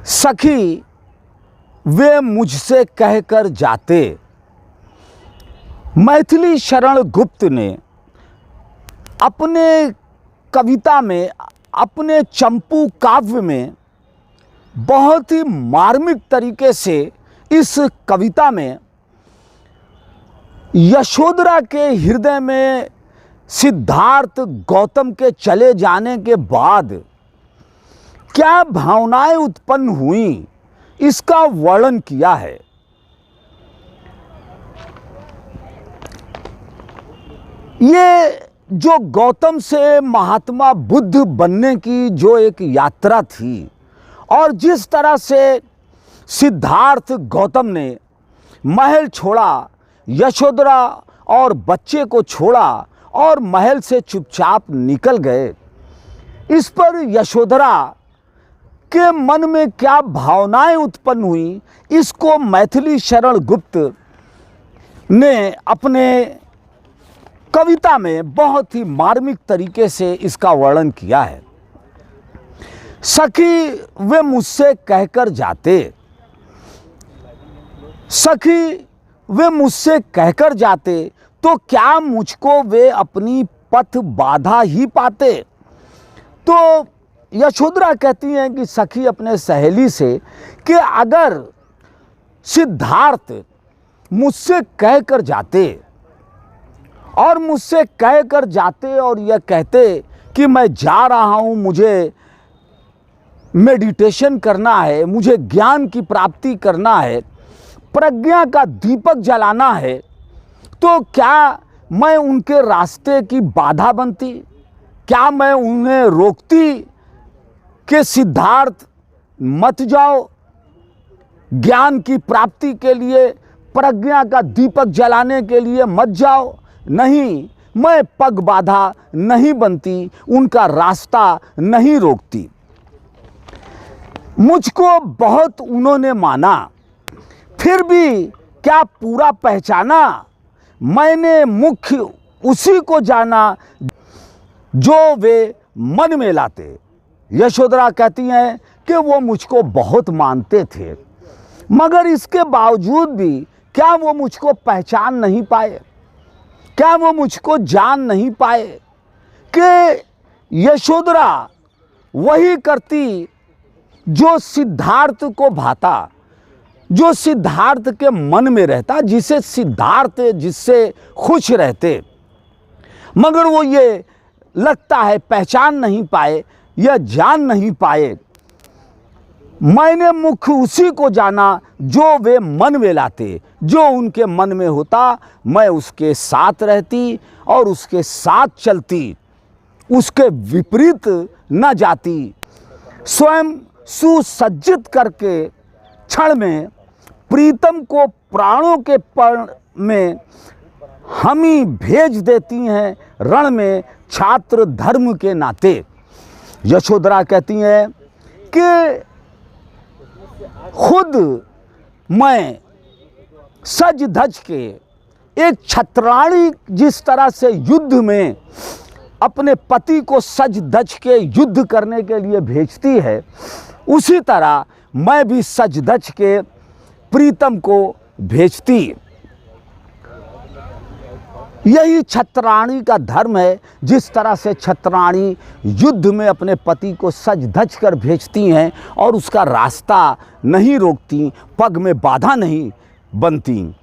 सखी वे मुझसे कहकर जाते। मैथिली शरण गुप्त ने अपने कविता में, अपने चंपू काव्य में बहुत ही मार्मिक तरीके से इस कविता में यशोधरा के हृदय में सिद्धार्थ गौतम के चले जाने के बाद क्या भावनाएं उत्पन्न हुई, इसका वर्णन किया है। ये जो गौतम से महात्मा बुद्ध बनने की जो एक यात्रा थी और जिस तरह से सिद्धार्थ गौतम ने महल छोड़ा, यशोधरा और बच्चे को छोड़ा और महल से चुपचाप निकल गए, इस पर यशोधरा के मन में क्या भावनाएं उत्पन्न हुई, इसको मैथिली शरण गुप्त ने अपने कविता में बहुत ही मार्मिक तरीके से इसका वर्णन किया है। सखी वे मुझसे कहकर जाते, सखी वे मुझसे कहकर जाते तो क्या मुझको वे अपनी पथ बाधा ही पाते। तो यशोधरा कहती हैं कि सखी अपने सहेली से कि अगर सिद्धार्थ मुझसे कहकर जाते और मुझसे कहकर जाते और यह कहते कि मैं जा रहा हूँ, मुझे मेडिटेशन करना है, मुझे ज्ञान की प्राप्ति करना है, प्रज्ञा का दीपक जलाना है, तो क्या मैं उनके रास्ते की बाधा बनती? क्या मैं उन्हें रोकती कि सिद्धार्थ मत जाओ, ज्ञान की प्राप्ति के लिए, प्रज्ञा का दीपक जलाने के लिए मत जाओ? नहीं, मैं पग बाधा नहीं बनती, उनका रास्ता नहीं रोकती। मुझको बहुत उन्होंने माना, फिर भी क्या पूरा पहचाना? मैंने मुख्य उसी को जाना जो वे मन में लाते। यशोधरा कहती हैं कि वो मुझको बहुत मानते थे, मगर इसके बावजूद भी क्या वो मुझको पहचान नहीं पाए, क्या वो मुझको जान नहीं पाए कि यशोधरा वही करती जो सिद्धार्थ को भाता, जो सिद्धार्थ के मन में रहता, जिसे सिद्धार्थ जिससे खुश रहते, मगर वो ये लगता है पहचान नहीं पाए या जान नहीं पाए। मैंने मुख्य उसी को जाना जो वे मन में लाते, जो उनके मन में होता मैं उसके साथ रहती और उसके साथ चलती, उसके विपरीत न जाती। स्वयं सुसज्जित करके क्षण में प्रीतम को प्राणों के पर्ण में हम ही भेज देती हैं रण में छात्र धर्म के नाते। यशोधरा कहती हैं कि खुद मैं सज धज के एक छत्राणी जिस तरह से युद्ध में अपने पति को सज धज के युद्ध करने के लिए भेजती है, उसी तरह मैं भी सज धज के प्रीतम को भेजती। यही छत्राणी का धर्म है, जिस तरह से छत्राणी युद्ध में अपने पति को सज धज कर भेजती हैं और उसका रास्ता नहीं रोकती, पग में बाधा नहीं बनती।